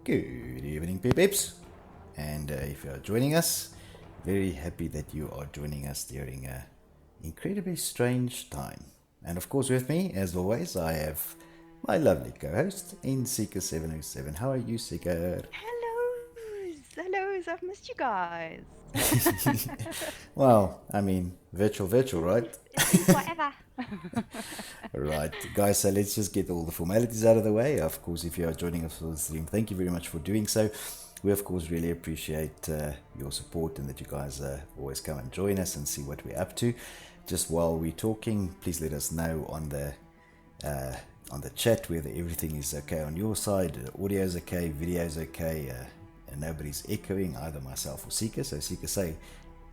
Good evening, peeps. And if you are joining us, very happy that you are joining us during a incredibly strange time. And of course, with me, as always, I have my lovely co-host in Seeker707. How are you, Seeker? Hellos, hellos, I've missed you guys. Well, I mean, virtual, right? It's been forever. Right, guys, so let's just get all the formalities out of the way. Of course, if you are joining us for the stream, thank you very much for doing so. We, of course, really appreciate your support and that you guys always come and join us and see what we're up to. Just while we're talking, please let us know on the chat whether everything is okay on your side, audio is okay, video is okay, and nobody's echoing, either myself or Seeker. So Seeker, say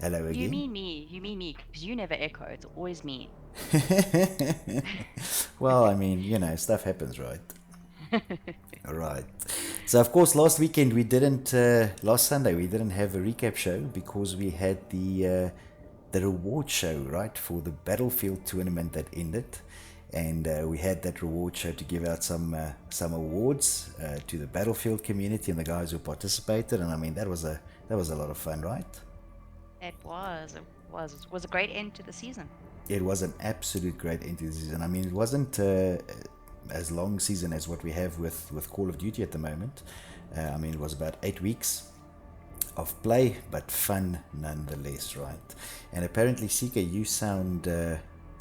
hello You again. mean me, you mean me, because you never echo, it's always me. Well, I mean, stuff happens, right? All right. So, of course, last weekend we didn't, last Sunday we didn't have a recap show because we had the reward show, right, for the Battlefield tournament that ended, and we had that reward show to give out some awards to the Battlefield community and the guys who participated, and I mean that was a lot of fun, right? It was a great end to the season. It was an absolute great end to the season. I mean, it wasn't as long season as what we have with Call of Duty at the moment. I mean, it was about 8 weeks of play, but fun nonetheless, right? And apparently, Sika, you sound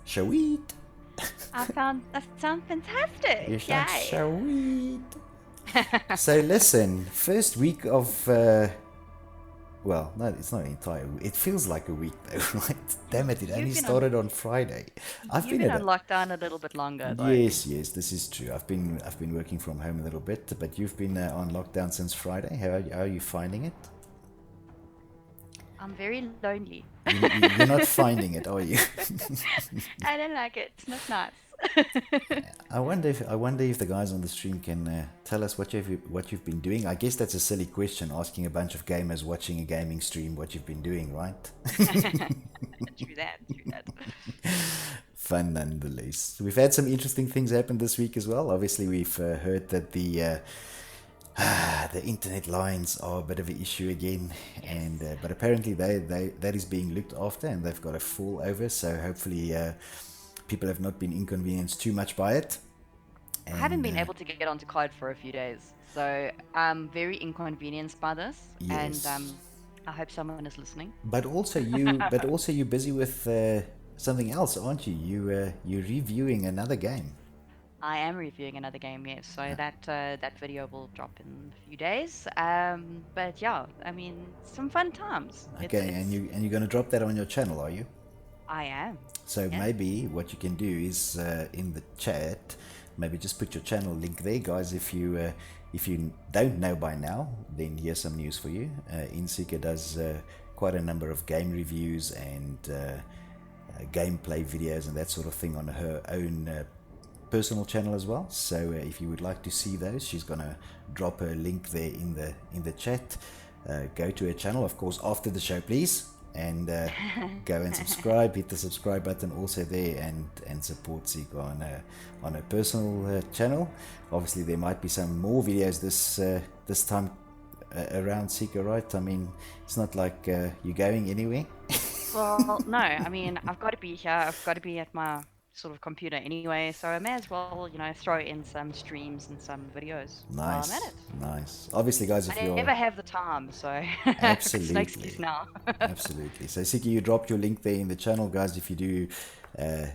sweet. I sound You fantastic. sound Yay. sweet. So listen, first week of well, no, it's not an entire week. It feels like a week though, right? Damn it, it only You've been on started on Friday. I've you've been been at on a lockdown a little bit longer though. Yes, this is true. I've been working from home a little bit, but you've been on lockdown since Friday. How are you finding it? I'm very lonely. You're not finding it, are you? I don't like it. It's not nice. I wonder if the guys on the stream can tell us what you've been doing. I guess that's a silly question, asking a bunch of gamers watching a gaming stream what you've been doing, right? True that. Fun nonetheless. We've had some interesting things happen this week as well. Obviously, we've heard that the internet lines are a bit of an issue again, Yes. and but apparently that is being looked after, and they've got a full over. So hopefully, people have not been inconvenienced too much by it. I haven't And been able to get onto COD for a few days, so I'm very inconvenienced by this, and yes, I hope someone is listening. but also you're busy with something else, aren't you? You're reviewing another game. I am reviewing another game, yes, so Uh, that video will drop in a few days. But yeah, I mean, some fun times. It's okay, and it's you're going to drop that on your channel, are you? I am, So yeah. maybe what you can do is in the chat, maybe just put your channel link there, guys. If you don't know by now, then here's some news for you. Insika does quite a number of game reviews and gameplay videos and that sort of thing on her own personal channel as well. So if you would like to see those, she's gonna drop her link there in the chat. Go to her channel, of course, after the show, please, and go and subscribe. Hit the subscribe button also there, and support Sika on her personal channel. Obviously, there might be some more videos this time around Sika, right? I mean, it's not like you're going anywhere. Well, no, I mean, I've got to be here. I've got to be at my sort of computer anyway, so I may as well, throw in some streams and some videos while I'm at Nice, it. nice. Obviously, guys, if I you're never have the time, so it's no excuse absolutely, now. absolutely. So, Siki, you dropped your link there in the channel, guys. If you do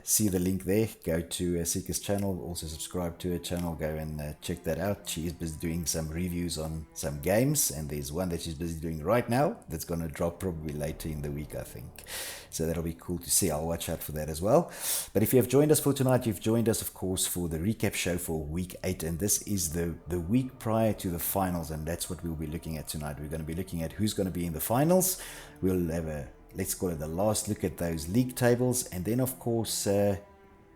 see the link there, go to Sika's channel. Also, subscribe to her channel. Go and check that out. She is busy doing some reviews on some games, and there's one that she's busy doing right now that's going to drop probably later in the week, I think. So that'll be cool to see. I'll watch out for that as well. But if you have joined us for tonight, you've joined us, of course, for the recap show for week 8. And this is the week prior to the finals. And that's what we'll be looking at tonight. We're going to be looking at who's going to be in the finals. We'll have let's call it the last look at those league tables. And then, of course,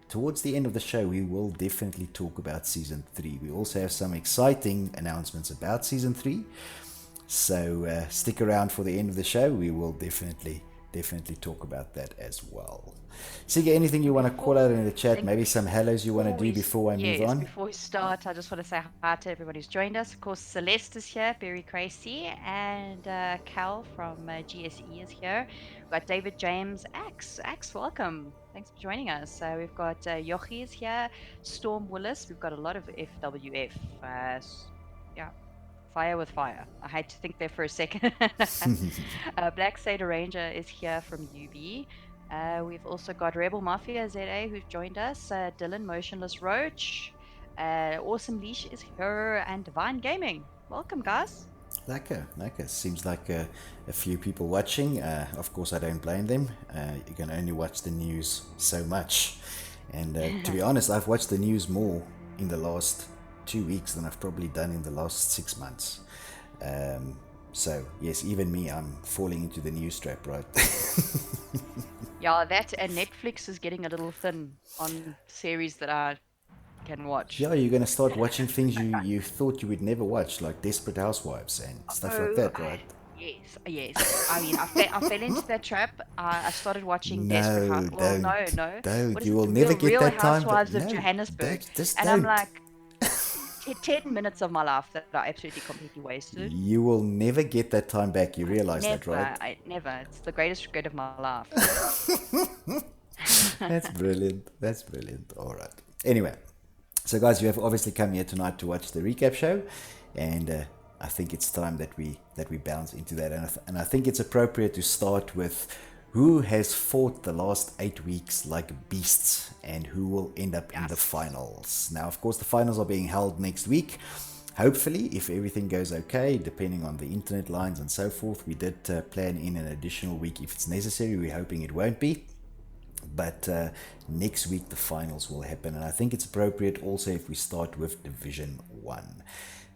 towards the end of the show, we will definitely talk about season 3. We also have some exciting announcements about season 3. So stick around for the end of the show. We will definitely definitely talk about that as well. Sige, anything you want to call out in the chat? Maybe some hellos you want to do before I move on? Before we start, I just want to say hi to everybody who's joined us. Of course, Celeste is here, Berry Crazy, and Cal from GSE is here. We've got David James, Axe. Axe, welcome. Thanks for joining us. We've got Yochi is here, Storm Willis. We've got a lot of FWF. Yeah, fire with fire. I had to think there for a second. Black Satyr Ranger is here from UB. We've also got Rebel Mafia ZA who've joined us. Dylan Motionless Roach. Awesome Leash is here. And Divine Gaming. Welcome, guys. Lekker. Seems like a few people watching. Of course, I don't blame them. You can only watch the news so much. And to be honest, I've watched the news more in the last 2 weeks than I've probably done in the last 6 months. So, yes, even me, I'm falling into the news trap, right? Yeah, that and Netflix is getting a little thin on series that I can watch. Yeah, you're going to start watching things you thought you would never watch, like Desperate Housewives and stuff like that, right? Yes. I mean, I fell into that trap. I started watching Desperate Housewives. Don't. You will never get that time. Housewives of Johannesburg. And I'm like, 10 minutes of my life that I absolutely completely wasted. You will never get that time back. You realize that, right? Never. It's the greatest regret of my life. That's brilliant. All right. Anyway, so guys, you have obviously come here tonight to watch the recap show, and I think it's time that we bounce into that. And I think it's appropriate to start with who has fought the last 8 weeks like beasts and who will end up in the finals. Now, of course, the finals are being held next week. Hopefully, if everything goes okay, depending on the internet lines and so forth, we did plan in an additional week if it's necessary. We're hoping it won't be. But next week, the finals will happen. And I think it's appropriate also if we start with Division 1.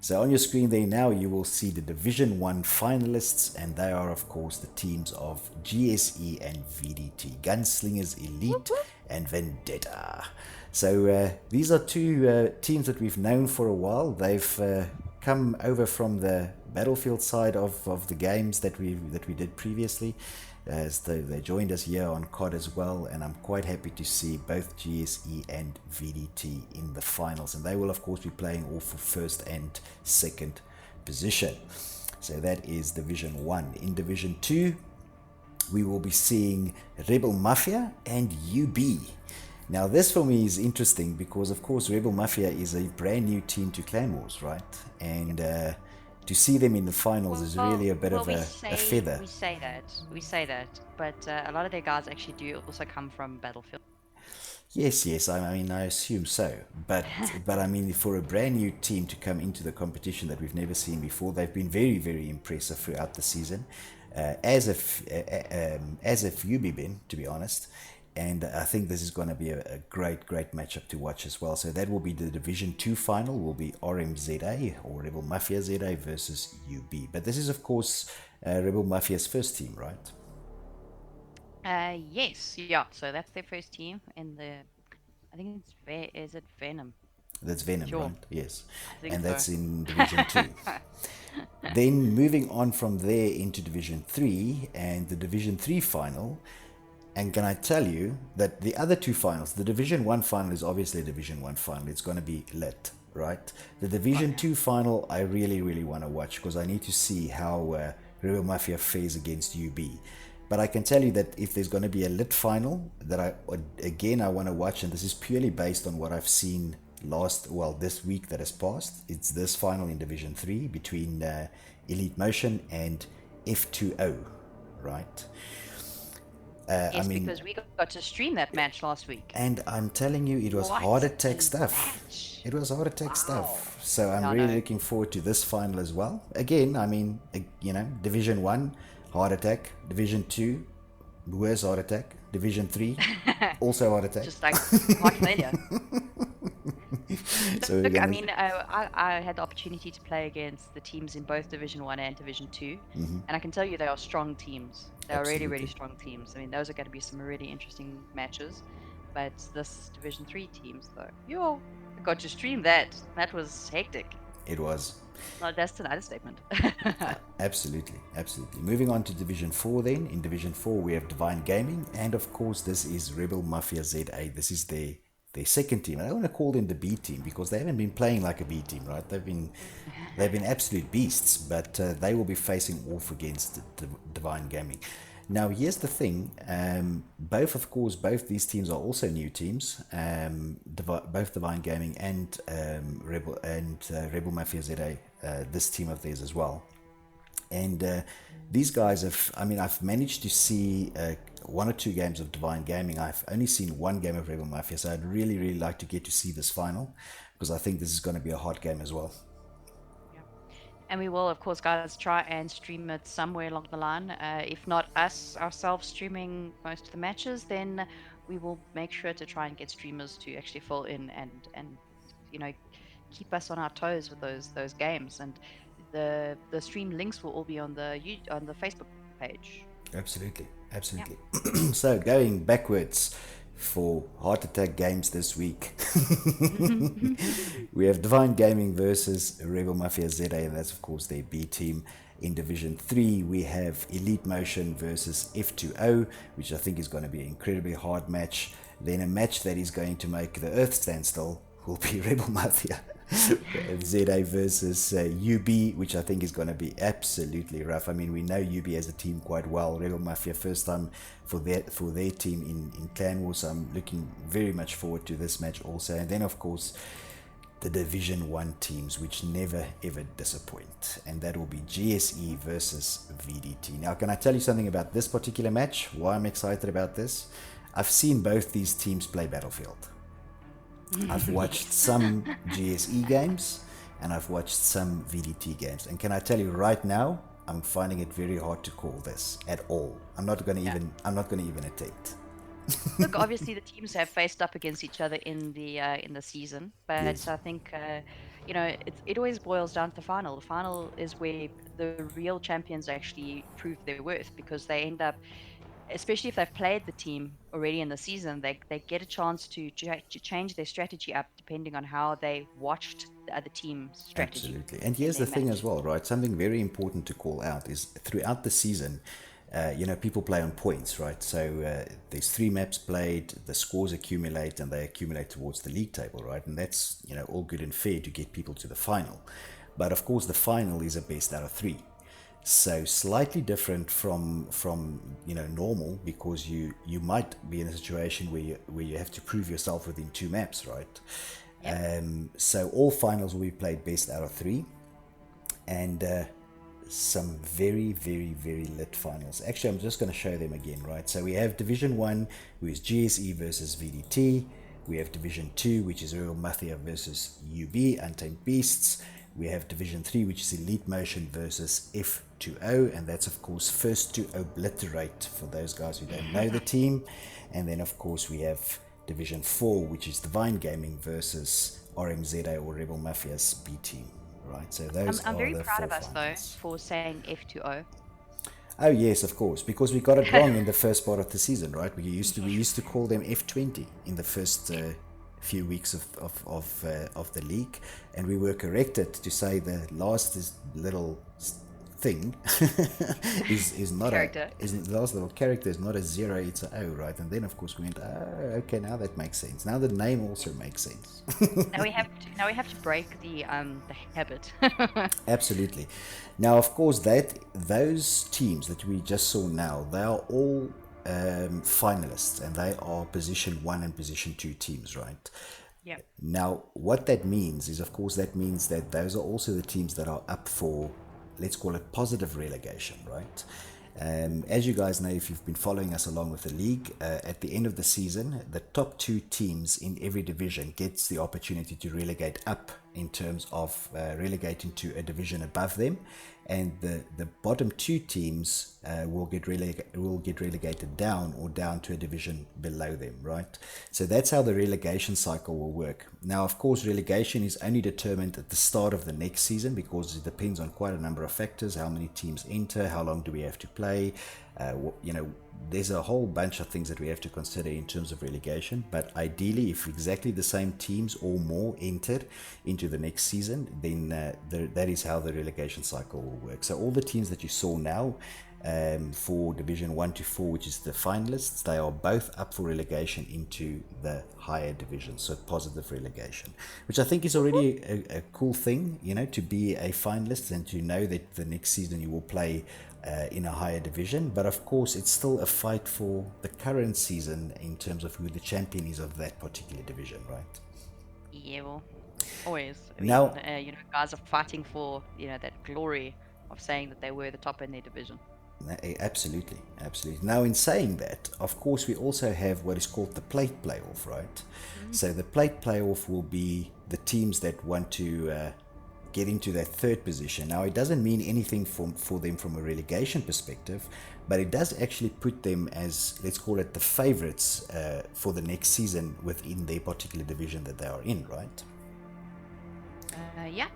So on your screen there now, you will see the Division 1 finalists, and they are, of course, the teams of GSE and VDT, Gunslingers Elite and Vendetta. So these are two teams that we've known for a while. They've come over from the Battlefield side of the games that we did previously. As they joined us here on COD as well, and I'm quite happy to see both GSE and VDT in the finals, and they will of course be playing all for first and second position. So that is Division 1. In Division 2, we will be seeing Rebel Mafia and UB. Now this for me is interesting because of course Rebel Mafia is a brand new team to Clan Wars, right? And to see them in the finals is really a bit of a feather. We say that, but a lot of their guys actually do also come from Battlefield. Yes, I mean, I assume so. But I mean, for a brand new team to come into the competition that we've never seen before, they've been very, very impressive throughout the season, as if you've been, to be honest. And I think this is going to be a great matchup to watch as well. So that will be the Division 2 final, will be RMZA or Rebel Mafia ZA versus UB. But this is, of course, Rebel Mafia's first team, right? Yes, yeah. So that's their first team in the, I think is it Venom? That's Venom, Sure. right? Yes. And so. that's in Division 2. Then moving on from there into Division 3 and the Division 3 final. And can I tell you that the other two finals, the Division 1 final is obviously a Division 1 final. It's going to be lit, right? The Division 2 final, I really, really want to watch because I need to see how Rebel Mafia fares against UB. But I can tell you that if there's going to be a lit final that I want to watch, and this is purely based on what I've seen this week that has passed, it's this final in Division 3 between Elite Motion and F2O, right? Yes, because we got to stream that match last week. And I'm telling you, it was heart attack stuff. It was heart attack stuff. So I'm really looking forward to this final as well. Again, I mean, Division 1, heart attack. Division 2, worse heart attack. Division 3, also heart attack. Just like heart failure. So look, I mean, I had the opportunity to play against the teams in both Division 1 and Division 2, and I can tell you they are strong teams. They are really, really strong teams. I mean, those are going to be some really interesting matches. But this Division 3 teams, though, I got to stream that. That was hectic. It was. Well, that's an understatement. Absolutely, absolutely. Moving on to Division 4 then. In Division 4 we have Divine Gaming, and of course this is Rebel Mafia ZA. This is their second team. I don't want to call them the B team because they haven't been playing like a B team, right? They've been absolute beasts, but they will be facing off against Divine Gaming. Now, here's the thing. Both these teams are also new teams. Both Divine Gaming and Rebel Mafia ZA, this team of theirs as well. And these guys I've managed to see one or two games of Divine Gaming. I've only seen one game of Rebel Mafia, so I'd really, really like to get to see this final because I think this is going to be a hot game as well. And we will, of course, guys, try and stream it somewhere along the line. If not us ourselves streaming most of the matches, then we will make sure to try and get streamers to actually fill in and keep us on our toes with those games. And the stream links will all be on the Facebook page. Absolutely. So going backwards for Heart Attack games this week, we have Divine Gaming versus Rebel Mafia ZA, and that's of course their B team. In Division 3 we have Elite Motion versus F2O, which I think is going to be an incredibly hard match. Then a match that is going to make the earth stand still will be Rebel Mafia ZA versus UB, which I think is going to be absolutely rough. I mean, we know UB as a team quite well. Rebel Mafia first time for their team in Clan Wars, so I'm looking very much forward to this match also. And then of course the Division 1 teams, which never ever disappoint, and that will be GSE versus VDT. Now, can I tell you something about this particular match, why I'm excited about this? I've seen both these teams play Battlefield. I've watched some GSE games and I've watched some VDT games, and can I tell you right now, I'm finding it very hard to call this at all. I'm not going to even attempt. Look, obviously the teams have faced up against each other in the season, but Yes. I think it always boils down to the final. The final is where the real champions actually prove their worth, because they end up, especially if they've played the team already in the season, they get a chance to change their strategy up depending on how they watched the other team's strategy. Absolutely. And here's the thing as well, right? Something very important to call out is throughout the season, people play on points, right? So there's 3 maps played, the scores accumulate, and they accumulate towards the league table, right? And that's, all good and fair to get people to the final. But of course, the final is a best out of 3. So slightly different from normal, because you might be in a situation where you have to prove yourself within 2 maps, right? Yep. So all finals will be played best out of 3, and some very, very, very lit finals. Actually, I'm just going to show them again, right? So we have Division 1, which is GSE versus VDT. We have Division 2, which is Rebel Mafia versus UB, Untamed Beasts. We have Division 3, which is Elite Motion versus F2O, and that's of course first to obliterate for those guys who don't know the team. And then of course we have Division 4, which is Divine Gaming versus RMZA, or Rebel Mafia's B team. Right, so those I'm are very the proud 4 of us finals. though for saying F2O. Oh yes, of course, because we got it wrong in the first part of the season, right? We used to call them F20 in the first few weeks of the league, and we were corrected to say the last little thing is not Character. the last little character is not a 0, it's a O, right? And then of course we went, oh, okay, now that makes sense. Now the name also makes sense. Now we have to break the habit. Absolutely. Now, of course, those teams that we just saw now, they are all finalists, and they are position 1 and position 2 teams, right? Yep. Now, what that means is, of course, that means that those are also the teams that are up for, let's call it, positive relegation, right? As you guys know, if you've been following us along with the league, at the end of the season, the top 2 teams in every division gets the opportunity to relegate up in terms of relegating to a division above them, and the bottom 2 teams will get relegated down, or down to a division below them, right? So that's how the relegation cycle will work. Now, of course, relegation is only determined at the start of the next season, because it depends on quite a number of factors: how many teams enter, how long do we have to play, You know, there's a whole bunch of things that we have to consider in terms of relegation. But ideally, if exactly the same teams or more enter into the next season, then that is how the relegation cycle will work. So all the teams that you saw now for Division 1 to 4, which is the finalists, they are both up for relegation into the higher division, so positive relegation, which I think is already a cool thing, you know, to be a finalist and to know that the next season you will play in a higher division. But of course, it's still a fight for the current season in terms of who the champion is of that particular division, right? Yeah, well, always. I mean, Now, you know, guys are fighting for, you know, that glory of saying that they were the top in their division. absolutely, absolutely. Now, in saying that, of course, we also have what is called the plate playoff, right? So the plate playoff will be the teams that want to get into that third position. Now, it doesn't mean anything for them from a relegation perspective, but it does actually put them as, let's call it, the favorites for the next season within their particular division that they are in, right? Yeah.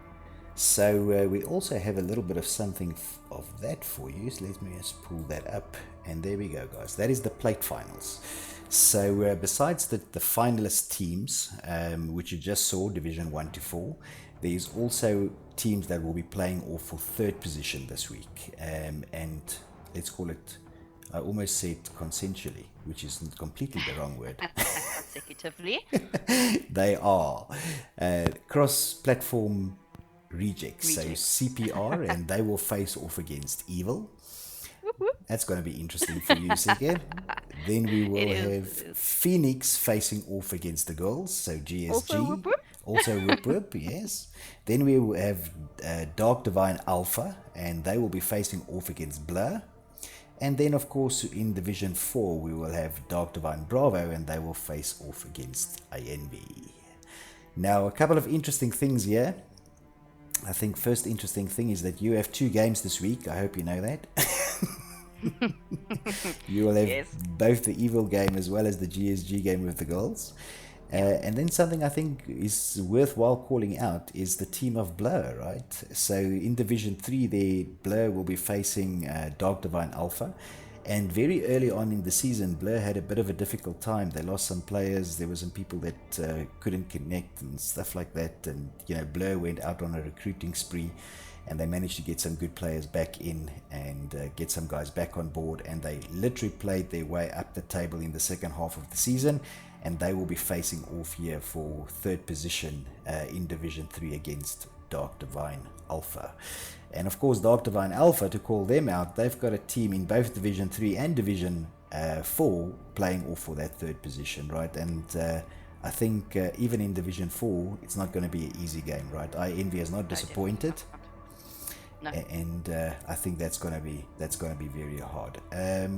So we also have a little bit of something of that for you. So let me just pull that up. And there we go, guys. That is the plate finals. So besides the finalist teams, which you just saw, Division 1 to 4, there's also teams that will be playing off for third position this week. And let's call it, I almost said consensually, which is completely the wrong word. Consecutively. They are cross-platform rejects, so Rejects. CPR, and they will face off against Evil. That's going to be interesting for you, Sike. Then we will It is, have it is. Phoenix facing off against the girls, so GSG. Also, whoop whoop. Also Whoop Whoop, yes. Then we will have Dark Divine Alpha, and they will be facing off against Blur. And then, of course, in Division 4, we will have Dark Divine Bravo, and they will face off against ANB. Now, a couple of interesting things here. I think first interesting thing is that you have 2 games this week. I hope you know that. You will have Yes. both the Evil game as well as the GSG game with the girls. And then something I think is worthwhile calling out is the team of Blur, right? So in Division 3 there, Blur will be facing Dark Divine Alpha. And very early on in the season, Blur had a bit of a difficult time. They lost some players. There were some people that couldn't connect and stuff like that. And, you know, Blur went out on a recruiting spree. And they managed to get some good players back in and get some guys back on board. And they literally played their way up the table in the second half of the season. And they will be facing off here for third position in Division 3 against Dark Divine Alpha. And of course, Dark Divine Alpha, to call them out, they've got a team in both Division 3 and Division 4 playing off for that third position, right? And I think even in Division 4, it's not going to be an easy game, right? INV is not disappointed. No. And I think that's going to be very hard.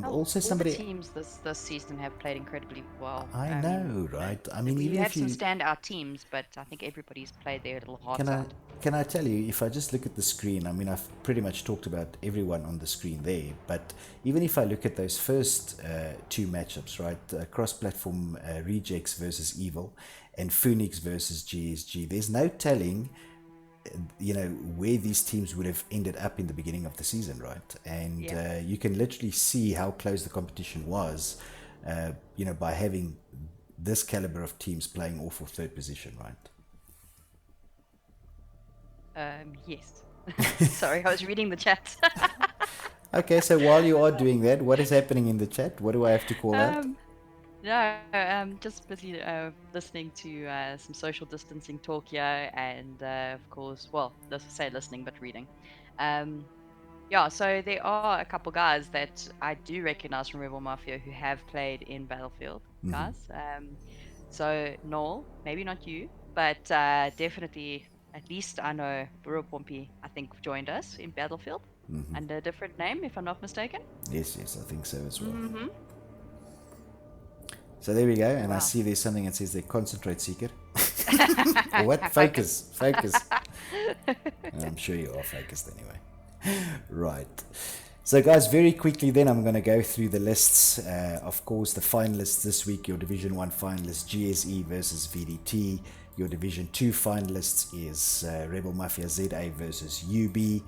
All Also, somebody the teams this season have played incredibly well. I know, right? I mean, We even have if you some standout teams, but I think everybody's played their little hearts can I out. can I tell you, if I just look at the screen, I mean, I've pretty much talked about everyone on the screen there, but even if I look at those first 2 matchups, right, cross-platform Rejects versus Evil and Phoenix versus GSG, there's no telling, you know, where these teams would have ended up in the beginning of the season, right? And Yeah. you can literally see how close the competition was, you know, by having this caliber of teams playing all for third position, right? Yes. Sorry, I was reading the chat. Okay, so while you are doing that, what is happening in the chat? What do I have to call out? No, just busy listening to some social distancing talk here, and of course, well, let's say listening, but reading. Yeah, so there are a couple guys that I do recognize from Rebel Mafia who have played in Battlefield, guys. So Noel, maybe not you, but definitely, at least I know Buru Pompi, I think, joined us in Battlefield under a different name, if I'm not mistaken. Yes, I think so as well. Mm-hmm. So there we go, and I Wow. see there's something that says there, concentrate, seeker. Or what? Focus. I'm sure you are focused anyway. Right. So guys, very quickly then I'm going to go through the lists. Of course, the finalists this week, your Division 1 finalists, GSE versus VDT. Your Division 2 finalists is Rebel Mafia ZA versus UB.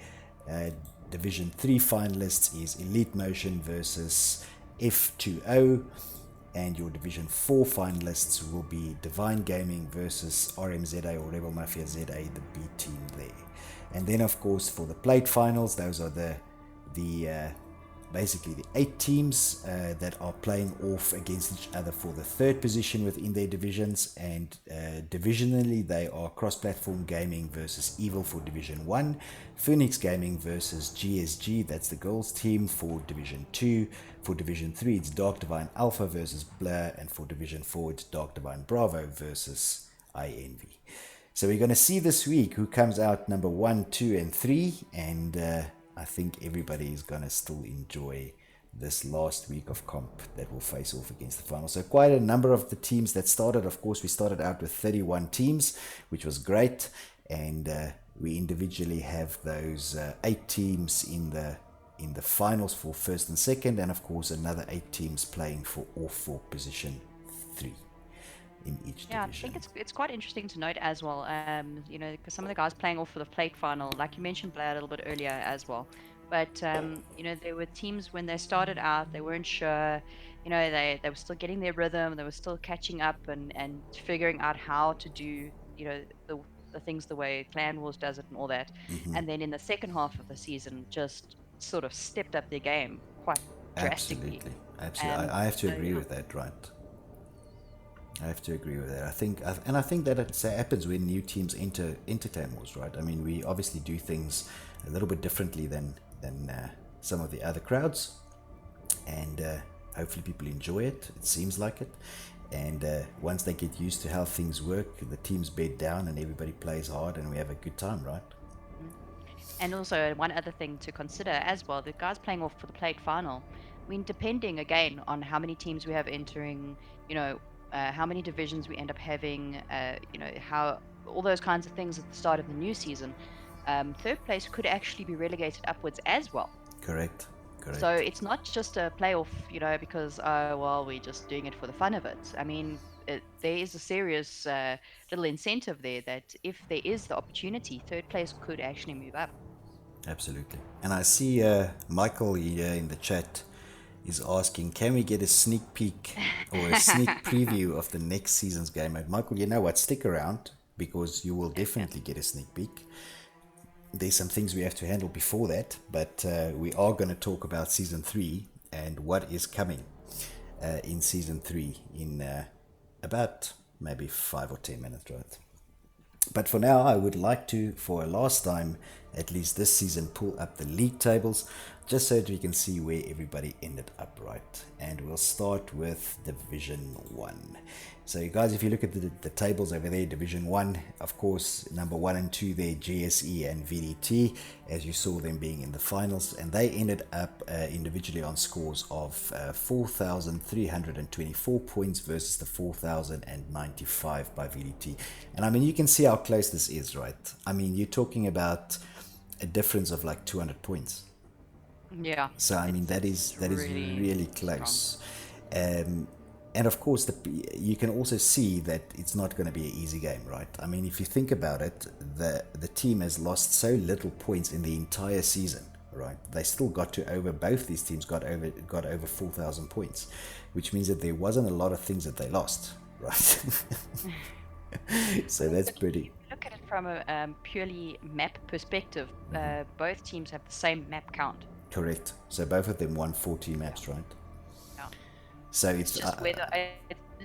Division 3 finalists is Elite Motion versus F2O, and your Division 4 finalists will be Divine Gaming versus RMZA or Rebel Mafia ZA, the B team there. And then, of course, for the plate finals, those are the basically the 8 teams that are playing off against each other for the third position within their divisions, and divisionally they are Cross-Platform Gaming versus Evil for Division 1, Phoenix Gaming versus GSG, that's the girls team, for Division 2. For Division 3 it's Dark Divine Alpha versus Blur, and for Division 4 it's Dark Divine Bravo versus iEnvy. So we're going to see this week who comes out number 1, 2 and 3, and I think everybody is going to still enjoy this last week of comp that will face off against the final. So quite a number of the teams that started. Of course, we started out with 31 teams, which was great. And we individually have those 8 teams in the finals for first and second. And of course, another 8 teams playing for position 3. In each Yeah, division. I think it's quite interesting to note as well, because some of the guys playing off for the plate final, like you mentioned Blair a little bit earlier as well. But there were teams when they started out, they weren't sure, they were still getting their rhythm, they were still catching up and figuring out how to do, the things the way Clan Wars does it and all that. And then in the second half of the season, just sort of stepped up their game quite drastically. Absolutely. I have to agree with that, right? I have to agree with that. I think that it happens when new teams enter Clan Wars, right? I mean, we obviously do things a little bit differently than some of the other crowds, and hopefully people enjoy it. It seems like it, and once they get used to how things work, the teams bed down and everybody plays hard, and we have a good time, right? And also one other thing to consider as well: the guys playing off for the plate final. I mean, depending again on how many teams we have entering, how many divisions we end up having, how all those kinds of things at the start of the new season, third place could actually be relegated upwards as well. Correct. So it's not just a playoff, because we're just doing it for the fun of it. I mean, there is a serious little incentive there that if there is the opportunity, third place could actually move up. Absolutely. And I see Michael here in the chat is asking, can we get a sneak peek or a sneak preview of the next season's game mode? Michael, you know what? Stick around, because you will definitely get a sneak peek. There's some things we have to handle before that, but we are going to talk about Season 3 and what is coming in Season 3 in about maybe 5 or 10 minutes, right? But for now, I would like to, for a last time, at least this season, pull up the league tables, just so that we can see where everybody ended up, right? And we'll start with Division 1. So you guys, if you look at the tables over there, Division 1, of course, number 1 and 2 there, GSE and VDT, as you saw them being in the finals, and they ended up individually on scores of 4,324 points versus the 4,095 by VDT. And I mean, you can see how close this is, right? I mean, you're talking about a difference of like 200 points. Yeah. So I mean, that is really close. And of course, you can also see that it's not going to be an easy game, right? I mean, if you think about it, the team has lost so little points in the entire season, right? They still both these teams got over 4,000 points, which means that there wasn't a lot of things that they lost, right? So that's pretty. Look at it from a purely map perspective. Both teams have the same map count. Correct. So both of them won 40 maps, right? Yeah. So it's just whether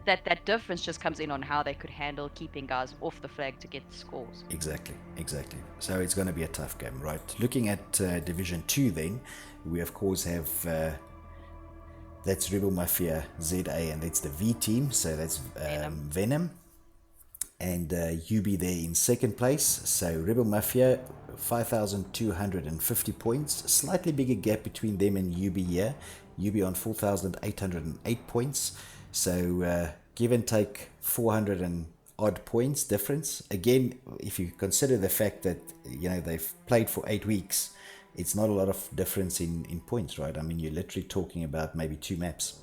that difference just comes in on how they could handle keeping guys off the flag to get the scores. Exactly. So it's going to be a tough game, right? Looking at Division 2 then, we of course have that's Rebel Mafia ZA, and that's the V team, so that's Venom. And UB there in second place. So Rebel Mafia, 5,250 points. Slightly bigger gap between them and UB here. UB on 4,808 points. So give and take 400 and odd points difference. Again, if you consider the fact that they've played for 8 weeks, it's not a lot of difference in points, right? I mean, you're literally talking about maybe 2 maps.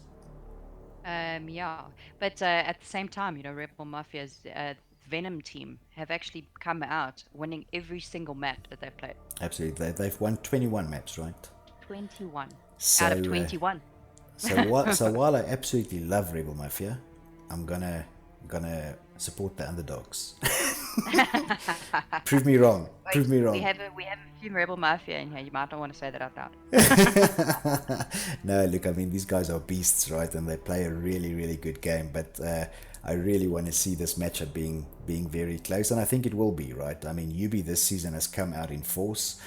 Yeah, but at the same time, Rebel Mafia's Venom team have actually come out winning every single map that they've played. Absolutely. They've won 21 maps, right? 21 out of So, 21. so while I absolutely love Rebel Mafia, I'm gonna support the underdogs. Prove me wrong. Prove me We wrong. have a few Rebel Mafia in here. You might not want to say that out loud. No, look, I mean, these guys are beasts, right? And they play a really, really good game. But I really want to see this matchup being very close, and I think it will be, right? I mean, UB this season has come out in force.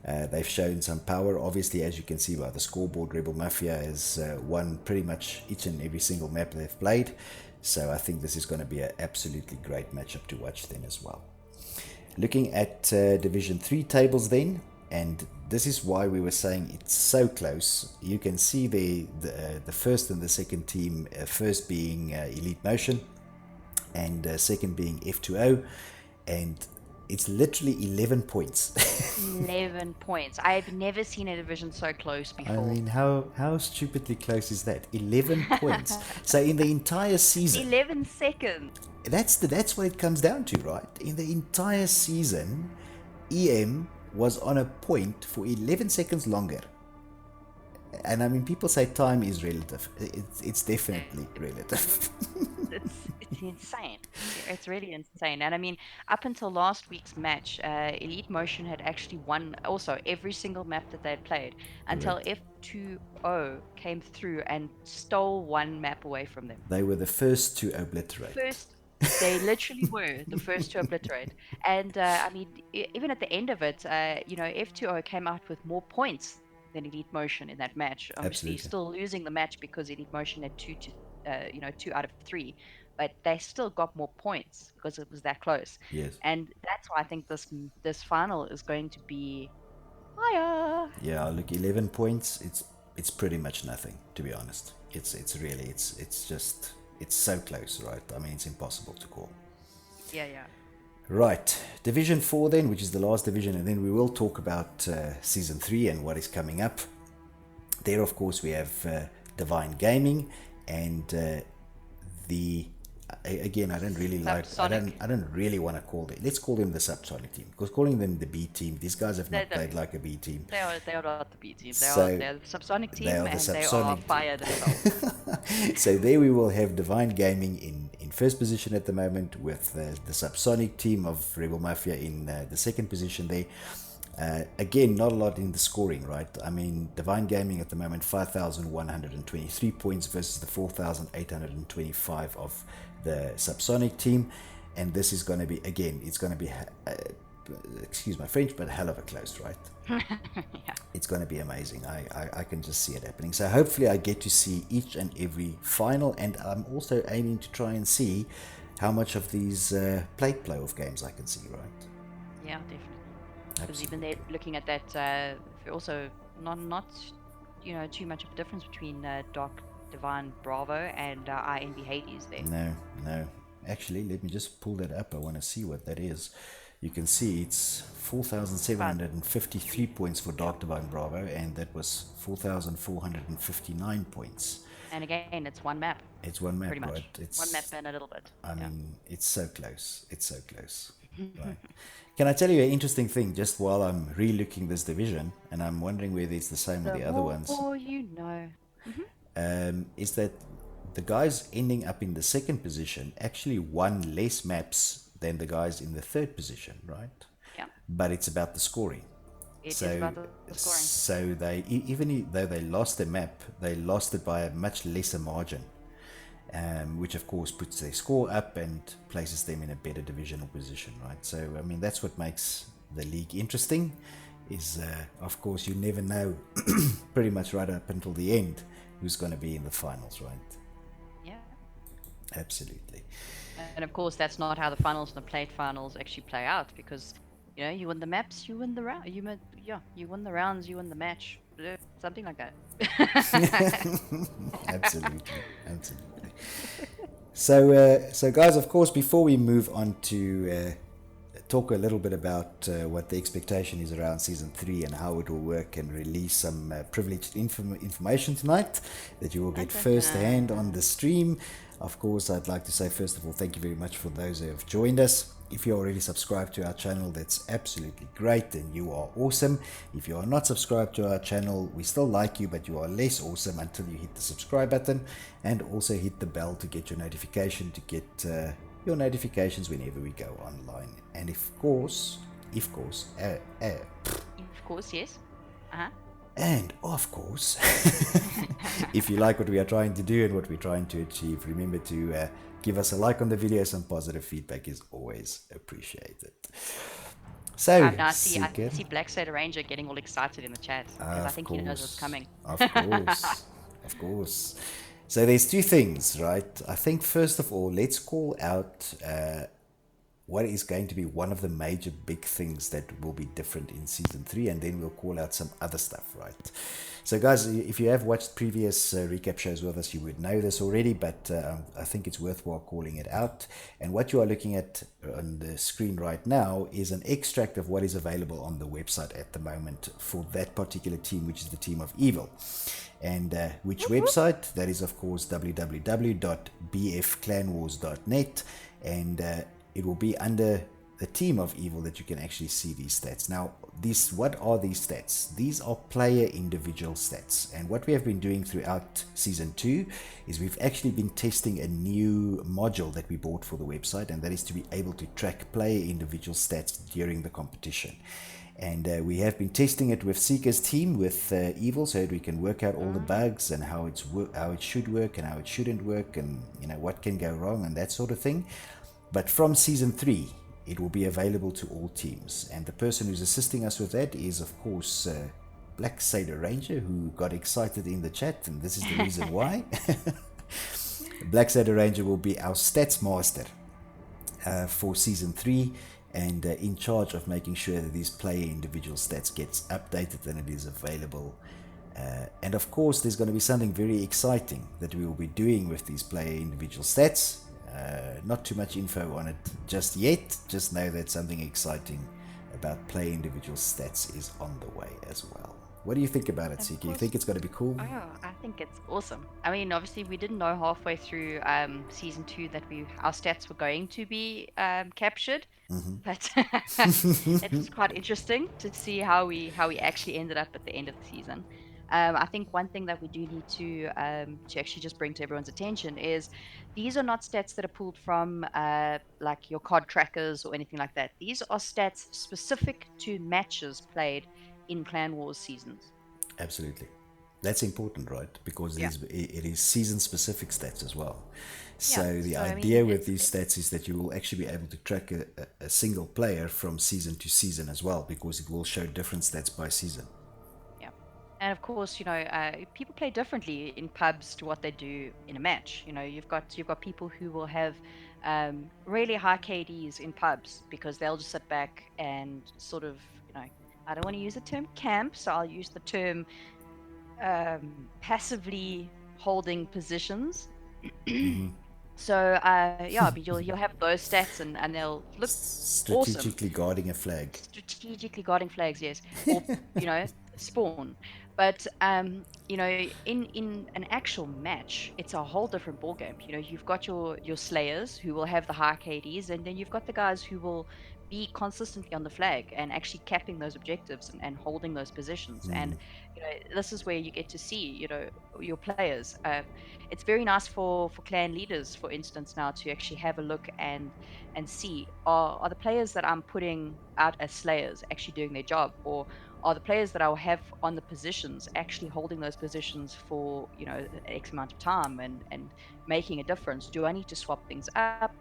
They've shown some power. Obviously, as you can see by the scoreboard, Rebel Mafia has won pretty much each and every single map they've played. So I think this is going to be an absolutely great matchup to watch then as well. Looking at Division 3 tables then, and this is why we were saying it's so close. You can see the first and the second team, first being Elite Motion, and second being F2O, and it's literally 11 points. 11 points. I've never seen a division so close before. I mean, how stupidly close is that? 11 points. So in the entire season, 11 seconds. that's what it comes down to, right? In the entire season, EM was on a point for 11 seconds longer. And I mean, people say time is relative. It's definitely relative. It's insane. It's really insane. And I mean, up until last week's match, Elite Motion had actually won also every single map that they'd played until F2O came through and stole one map away from them. They were the first to obliterate. They literally were the first to obliterate. And I mean, even at the end of it, F2O came out with more points than Elite Motion in that match. Obviously, Absolutely. still losing the match because Elite Motion had 2 out of 3, but they still got more points because it was that close. Yes. And that's why I think this final is going to be higher. Yeah, look, 11 points. It's pretty much nothing, to be honest. It's just it's so close, right? I mean, it's impossible to call. Yeah. Right, Division 4 then, which is the last division, and then we will talk about Season 3 and what is coming up. There, of course, we have Divine Gaming and again, I don't really Subsonic. I don't really want to call them. Let's call them the Subsonic team, because calling them the B team, these guys have not played like a B team. They are not the B team. They're the Subsonic team, they are the and they Subsonic are team. fire themselves. So there we will have Divine Gaming in first position at the moment, with the Subsonic team of Rebel Mafia in the second position there. Again, not a lot in the scoring, right? I mean, Divine Gaming at the moment, 5,123 points versus the 4,825 of the Subsonic team. And this is going to be, again, it's going to be, excuse my French, but hell of a close, right? Yeah. It's going to be amazing. I can just see it happening. So hopefully I get to see each and every final, and I'm also aiming to try and see how much of these plate playoff games I can see, right? Yeah, definitely. Because even they're looking at that, also not too much of a difference between Dark Divine Bravo and INB Hades there. No. Actually, let me just pull that up. I want to see what that is. You can see it's 4,753 points for Dark Divine Bravo, and that was 4,459 points. And again, it's one map. It's one map, Pretty much. right? It's one map and a little bit. I mean, it's so close. It's so close. Right. Can I tell you an interesting thing just while I'm re-looking this division, and I'm wondering whether it's the same with the other ones? Oh, you know. Is that the guys ending up in the second position actually won less maps than the guys in the third position, right? Yeah. But it's about the scoring. It is about the scoring. So they, even though they lost the map, they lost it by a much lesser margin, which of course puts their score up and places them in a better divisional position, right? So I mean, that's what makes the league interesting. Is of course you never know, pretty much right up until the end, who's going to be in the finals, right? Yeah. Absolutely. And of course, that's not how the finals and the plate finals actually play out, because you win the maps, you win the round, you win the rounds, you win the match, something like that. Absolutely. So guys, of course, before we move on to talk a little bit about what the expectation is around Season 3 and how it will work, and release some privileged information tonight that you will get firsthand on the stream, Of course, I'd like to say, first of all, thank you very much for those who have joined us. If you're already subscribed to our channel, that's absolutely great and you are awesome. If you are not subscribed to our channel, we still like you, but you are less awesome until you hit the subscribe button, and also hit the bell to get your notification, to get your notifications whenever we go online. And of course, Of course, yes. and of course, if you like what we are trying to do and what we're trying to achieve, remember to give us a like on the video. Some positive feedback is always appreciated. So, Now I see Seeker, Black Seder Ranger getting all excited in the chat because I think he knows what's coming. Of course, of course. So there's two things, right? I think first of all, let's call out what is going to be one of the major big things that will be different in season 3, and then we'll call out some other stuff, right? So guys, if you have watched previous recap shows with us, you would know this already, but I think it's worthwhile calling it out. And what you are looking at on the screen right now is an extract of what is available on the website at the moment for that particular team, which is the Team of Evil. And which website? That is, of course, www.bfclanwars.net, and it will be under the Team of Evil that you can actually see these stats. Now, what are these stats? These are player individual stats, and what we have been doing throughout season 2 is we've actually been testing a new module that we bought for the website, and that is to be able to track player individual stats during the competition. And we have been testing it with Seeker's team, with Evil, so that we can work out all the bugs and how it should work and how it shouldn't work, and what can go wrong and that sort of thing. But from season 3, it will be available to all teams. And the person who's assisting us with that is, of course, Black Seder Ranger, who got excited in the chat, and this is the reason why. Black Seder Ranger will be our stats master for season 3, and in charge of making sure that these player individual stats gets updated and it is available. And of course, there's going to be something very exciting that we will be doing with these player individual stats. Not too much info on it just yet. Just know that something exciting about player individual stats is on the way as well. What do you think about it, Seeker? You think it's going to be cool? Oh, I think it's awesome. I mean, obviously, we didn't know halfway through season 2 that our stats were going to be captured, but it was quite interesting to see how we actually ended up at the end of the season. I think one thing that we do need to actually just bring to everyone's attention is these are not stats that are pulled from like your COD trackers or anything like that. These are stats specific to matches played in Clan Wars seasons. Absolutely. That's important, right? Because it is season-specific stats as well. So the idea with these stats is that you will actually be able to track a single player from season to season as well, because it will show different stats by season. Yeah. And of course, people play differently in pubs to what they do in a match. You've got people who will have really high KDs in pubs because they'll just sit back and sort of, I don't want to use the term camp, so I'll use the term passively holding positions. So you'll have those stats and they'll look strategically awesome. Guarding a flag. Strategically guarding flags, yes, or spawn. But in an actual match, it's a whole different ballgame. You've got your slayers who will have the high KDs, and then you've got the guys who will be consistently on the flag and actually capping those objectives and holding those positions. And this is where you get to see your players. It's very nice for clan leaders, for instance, now to actually have a look and see are the players that I'm putting out as slayers actually doing their job, or are the players that I'll have on the positions actually holding those positions for X amount of time and making a difference? Do I need to swap things up?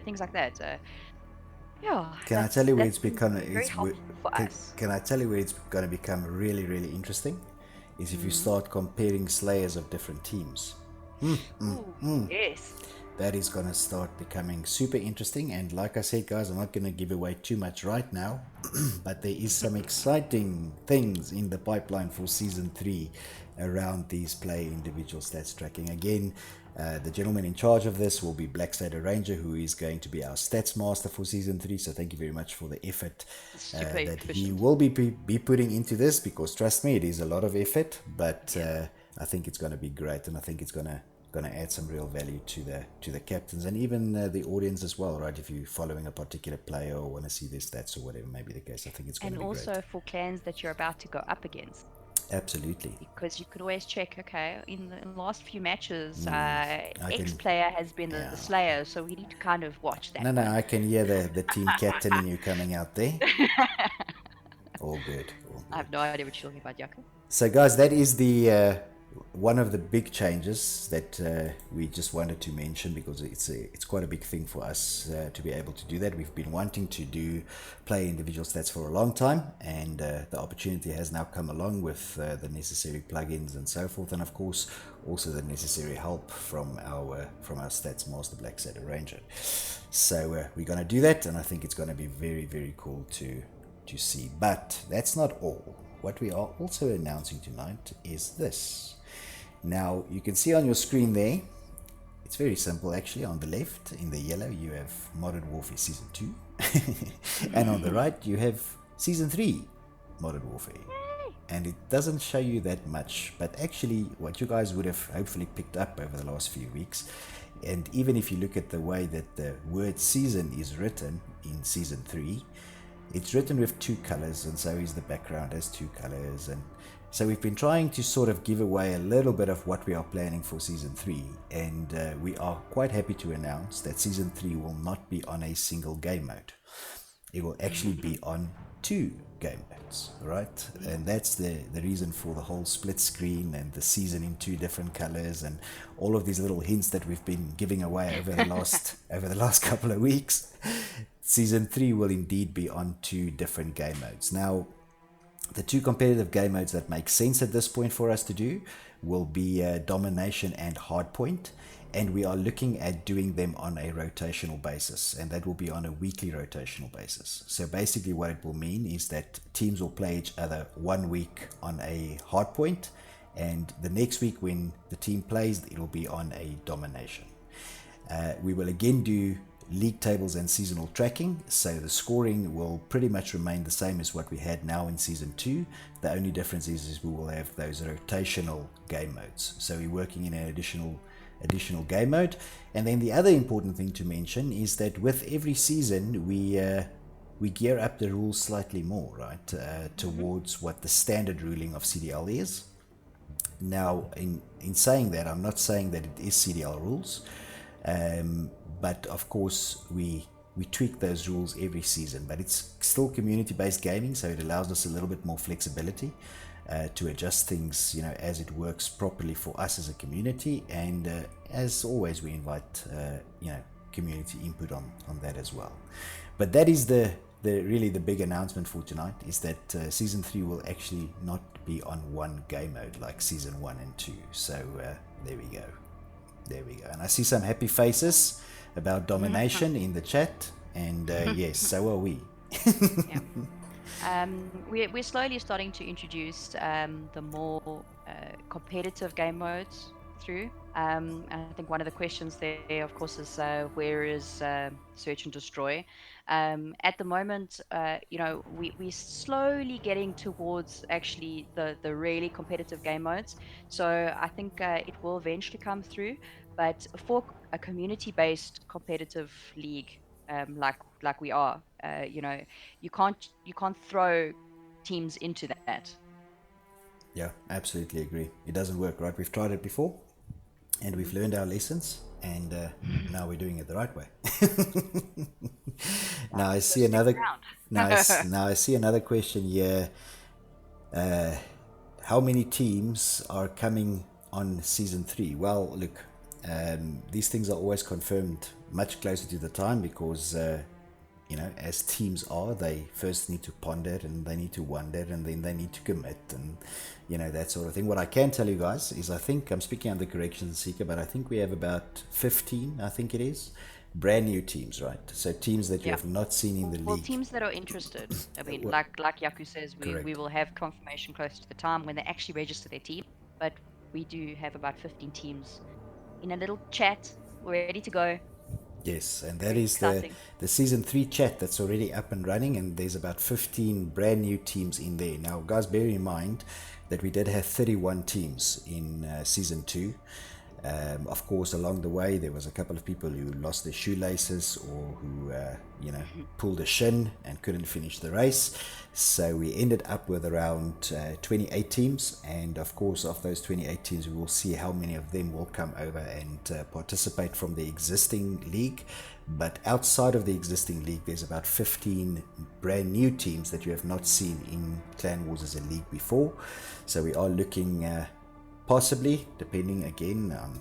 Things like that. Can I tell you where it's become very helpful for us. Can I tell you where it's going to become really, really interesting? Is if you start comparing slayers of different teams. Yes. That is going to start becoming super interesting. And like I said, guys, I'm not going to give away too much right now, but there is some exciting things in the pipeline for season 3 around these player individual stats tracking. Again, the gentleman in charge of this will be Black Seder Ranger, who is going to be our stats master for season 3. So thank you very much for the effort that he will be putting into this, because trust me, it is a lot of effort, but I think it's going to be great, and I think it's going to going to add some real value to the captains and even the audience as well, right? If you're following a particular player or want to see their stats or whatever may be the case, I think it's going And to be also great. for clans that you're about to go up against. Absolutely. Because you could always check, okay, in the last few matches, I X can, player has been the yeah. Slayer, so we need to kind of watch that No, one. I can hear the team captain in you coming out there. All good, all I good. have no idea what you're talking about, Jaco. So, guys, that is the one of the big changes that we just wanted to mention because it's quite a big thing for us to be able to do that. We've been wanting to do play individual stats for a long time, and the opportunity has now come along with the necessary plugins and so forth, and of course also the necessary help from our stats master Black Shadow Ranger. So we're going to do that, and I think it's going to be very, very cool to see. But that's not all. What we are also announcing tonight is this. Now you can see on your screen there, it's very simple actually. On the left in the yellow you have Modern Warfare Season 2 and on the right you have Season 3 Modern Warfare. And it doesn't show you that much, but actually what you guys would have hopefully picked up over the last few weeks, and even if you look at the way that the word season is written in Season 3, it's written with two colors, and so is the background has two colors. And so we've been trying to sort of give away a little bit of what we are planning for Season 3, and we are quite happy to announce that Season 3 will not be on a single game mode. It will actually be on 2 game modes, right? And that's the reason for the whole split screen and the season in 2 different colors and all of these little hints that we've been giving away over the last couple of weeks. Season 3 will indeed be on 2 different game modes. Now, the 2 competitive game modes that make sense at this point for us to do will be Domination and Hardpoint, and we are looking at doing them on a rotational basis, and that will be on a weekly rotational basis. So basically what it will mean is that teams will play each other 1 week on a Hardpoint, and the next week when the team plays, it will be on a Domination. We will again do league tables and seasonal tracking, so the scoring will pretty much remain the same as what we had now in Season 2. The only difference is we will have those rotational game modes, so we're working in an additional game mode. And then the other important thing to mention is that with every season we gear up the rules slightly more, right, towards what the standard ruling of CDL is. Now in saying that, I'm not saying that it is CDL rules, but of course we tweak those rules every season, but it's still community-based gaming, so it allows us a little bit more flexibility to adjust things, as it works properly for us as a community. And as always, we invite community input on that as well. But that is the really the big announcement for tonight, is that Season 3 will actually not be on one game mode like Season 1 and 2. So there we go. And I see some happy faces about Domination in the chat, and yes, so are we. Yeah. We're slowly starting to introduce the more competitive game modes through. And I think one of the questions there, of course, is where is Search and Destroy? At the moment, we're slowly getting towards actually the really competitive game modes. So I think it will eventually come through. But for a community-based competitive league, like we are, you can't throw teams into that. Yeah, absolutely agree. It doesn't work, right? We've tried it before, and we've learned our lessons, and now we're doing it the right way. Now I see another. Now I see another question here. How many teams are coming on Season 3? Well, look, these things are always confirmed much closer to the time because, as teams are, they first need to ponder and they need to wonder and then they need to commit and, that sort of thing. What I can tell you guys is I think, I'm speaking under corrections seeker, but I think we have about 15, I think it is, brand new teams, right? So teams that you have not seen in the league. Well, teams that are interested. I mean, like Yaku says, we will have confirmation close to the time when they actually register their team. But we do have about 15 teams in a little chat ready to go. Yes, and that is the Season 3 chat that's already up and running, and there's about 15 brand new teams in there. Now, guys, bear in mind that we did have 31 teams in Season 2. Of course, along the way, there was a couple of people who lost their shoelaces or who, pulled a shin and couldn't finish the race. So we ended up with around 28 teams. And of course, of those 28 teams, we will see how many of them will come over and participate from the existing league. But outside of the existing league, there's about 15 brand new teams that you have not seen in Clan Wars as a league before. So we are looking... possibly, depending again on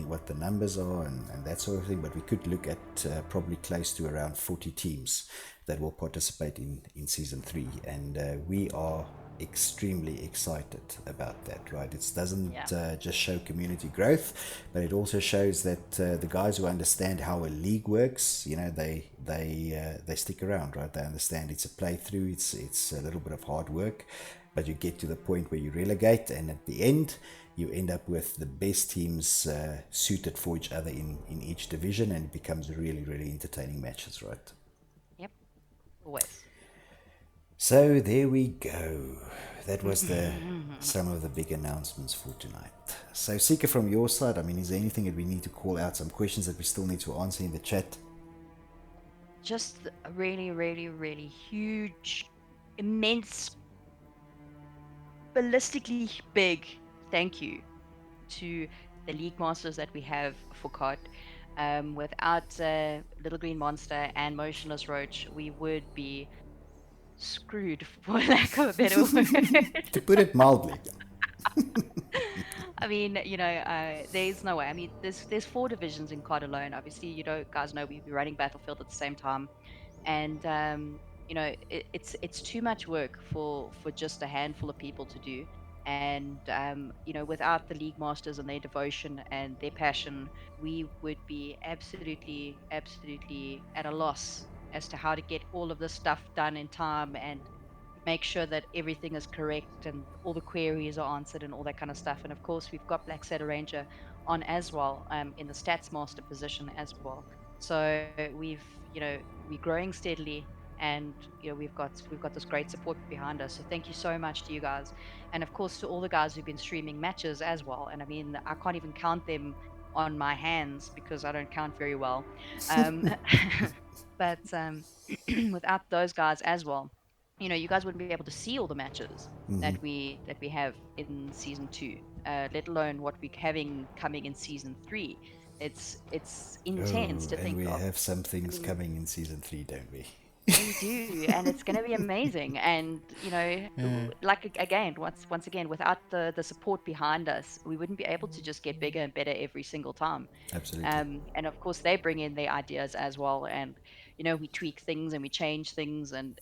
what the numbers are and that sort of thing, but we could look at probably close to around 40 teams that will participate in season 3, and we are extremely excited about that, right? It doesn't just show community growth, but it also shows that the guys who understand how a league works, they stick around, right? They understand it's a playthrough, it's a little bit of hard work, but you get to the point where you relegate, and at the end you end up with the best teams suited for each other in each division, and it becomes really, really entertaining matches, right? Yep, always. So there we go. That was some of the big announcements for tonight. So Sika, from your side, I mean, is there anything that we need to call out, some questions that we still need to answer in the chat? Just a really, really, really huge, immense, ballistically big thank you to the League Masters that we have for COD. Without Little Green Monster and Motionless Roach, we would be screwed, for lack of a better word. To put it mildly. I mean, there's no way. I mean, there's 4 divisions in COD alone. Obviously, guys know we'd be running Battlefield at the same time, and it's too much work for just a handful of people to do. And without the League Masters and their devotion and their passion, we would be absolutely at a loss as to how to get all of this stuff done in time and make sure that everything is correct and all the queries are answered and all that kind of stuff. And of course, we've got Black Satyr Ranger on as well, in the Stats Master position as well. So we're growing steadily, and we've got this great support behind us. So thank you so much to you guys, and of course to all the guys who've been streaming matches as well. And I mean, I can't even count them on my hands because I don't count very well. But without those guys as well, you guys wouldn't be able to see all the matches that we have in season 2, let alone what we're having coming in season 3. It's intense to think of. And we of. have some things coming in season 3, don't we? We do, and it's going to be amazing. And like again, once again, without the support behind us, we wouldn't be able to just get bigger and better every single time. Absolutely. And of course, they bring in their ideas as well, and we tweak things and we change things, and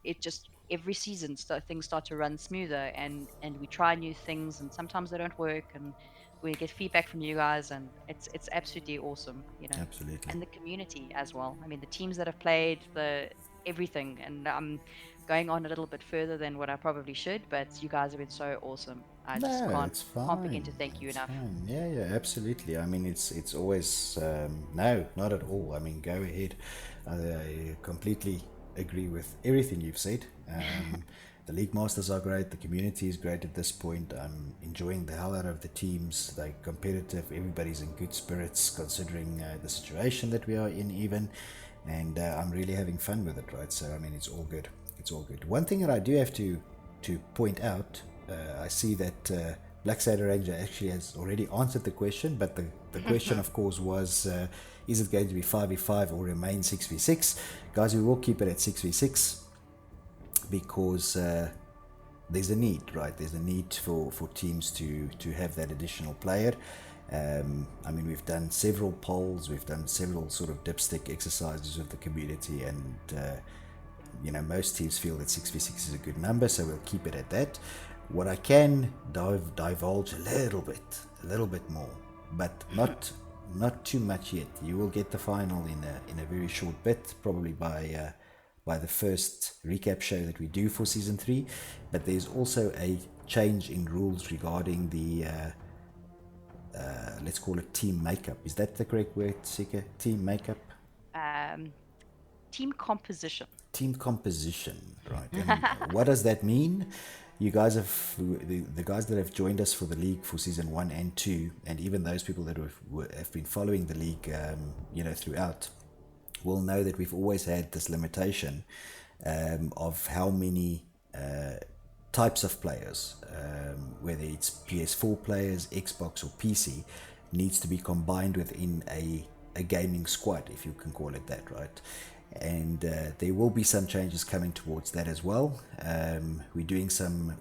it just every season things start to run smoother, and we try new things, and sometimes they don't work, and we get feedback from you guys, and it's absolutely awesome. Absolutely. And the community as well. I mean, the teams that have played, everything, and I'm going on a little bit further than what I probably should, but you guys have been so awesome. I just can't begin to thank you enough. Fine. Yeah, absolutely. I mean, it's always no, not at all. I mean, go ahead. I completely agree with everything you've said. The League Masters are great. The community is great at this point. I'm enjoying the hell out of the teams. They're competitive. Everybody's in good spirits considering the situation that we are in even. And I'm really having fun with it, right? So, I mean, it's all good. It's all good. One thing that I do have to point out, I see that Black Satyr Ranger actually has already answered the question, but the question, of course, was, is it going to be 5v5 or remain 6v6? Guys, we will keep it at 6v6 because there's a need, right? There's a need for teams to have that additional player. I mean, we've done several polls, we've done several sort of dipstick exercises with the community, and most teams feel that 6v6 is a good number, so we'll keep it at that. What I can divulge a little bit more, but not too much yet. You will get the final in a very short bit, probably by the first recap show that we do for season 3. But there's also a change in rules regarding the let's call it team makeup. Is that the correct word, Sika? Team makeup? Team composition. Team composition, right. And what does that mean? you guys have the guys that have joined us for the league for season 1 and 2, and even those people that have been following the league, throughout, will know that we've always had this limitation of how many types of players, whether it's PS4 players, Xbox, or PC, needs to be combined within a gaming squad, if you can call it that, right? And there will be some changes coming towards that as well. We're doing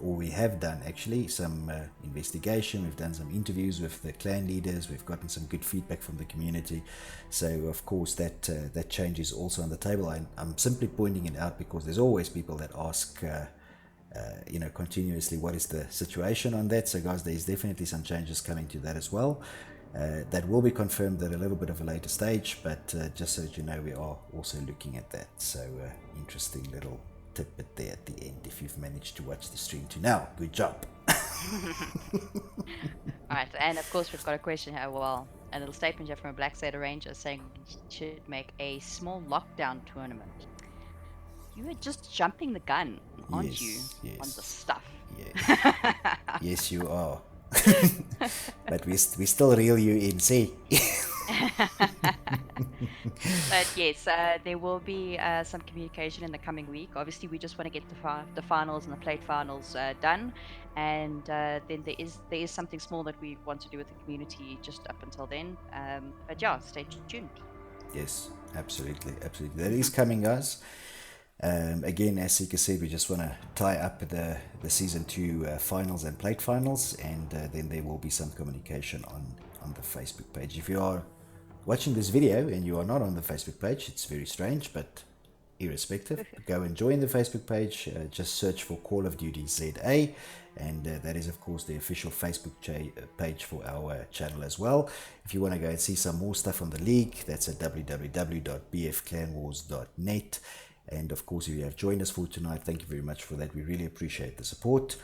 we have done actually some investigation. We've done some interviews with the clan leaders. We've gotten some good feedback from the community. So of course that change is also on the table. I'm simply pointing it out because there's always people that ask continuously what is the situation on that. So guys, there's definitely some changes coming to that as well. That will be confirmed at a little bit of a later stage, but just so that you know, we are also looking at that. So interesting little tidbit there at the end, if you've managed to watch the stream to now. Good job. Alright, and of course we've got a question here, well, a little statement here from a Black Sailor Ranger saying we should make a small lockdown tournament. You are just jumping the gun, aren't you, on the stuff? Yes. Yes, you are. But we still reel you in, see? But yes, there will be some communication in the coming week. Obviously, we just want to get the finals and the plate finals done, and then there is something small that we want to do with the community just up until then. But yeah, stay tuned. Yes, absolutely. That is coming, guys. Again, as Sika said, we just want to tie up the season 2 finals and plate finals, and then there will be some communication on the Facebook page. If you are watching this video and you are not on the Facebook page, it's very strange, but irrespective, go and join the Facebook page. Just search for Call of Duty ZA, and that is of course the official Facebook page for our channel as well. If you want to go and see some more stuff on the league, that's at www.bfclanwars.net. And of course, if you have joined us for tonight, thank you very much for that. We really appreciate the support.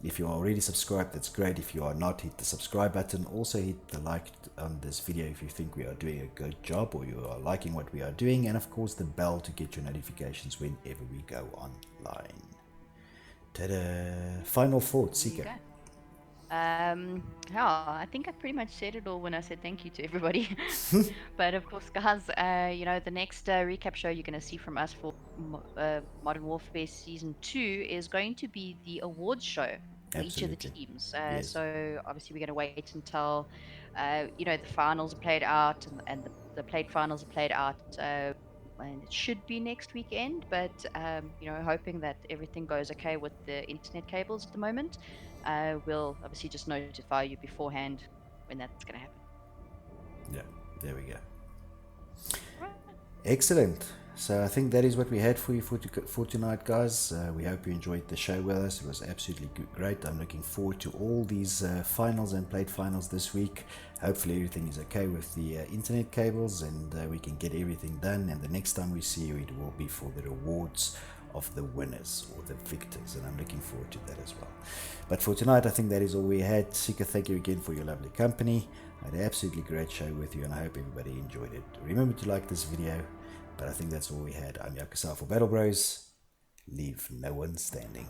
If you are already subscribed, that's great. If you are not, hit the subscribe button. Also hit the like on this video if you think we are doing a good job or you are liking what we are doing. And of course, the bell to get your notifications whenever we go online. Ta-da! Final thoughts, Sika. I think I pretty much said it all when I said thank you to everybody. But of course, guys, the next recap show you're going to see from us for Modern Warfare Season 2 is going to be the awards show for each of the teams. Yes. So obviously we're going to wait until, the finals are played out and the plate finals are played out. And it should be next weekend, but hoping that everything goes okay with the internet cables at the moment. We'll obviously just notify you beforehand when that's going to happen. Yeah, there we go. Excellent. So I think that is what we had for you for tonight, guys. We hope you enjoyed the show with us. It was absolutely great. I'm looking forward to all these finals and plate finals this week. Hopefully everything is okay with the internet cables, and we can get everything done. And the next time we see you, it will be for the rewards of the winners or the victors, and I'm looking forward to that as well. But for tonight, I think that is all we had. Sika, thank you again for your lovely company. I had an absolutely great show with you, and I hope everybody enjoyed it. Remember to like this video, but I think that's all we had. I'm Yakasar for Battle Bros. Leave no one standing.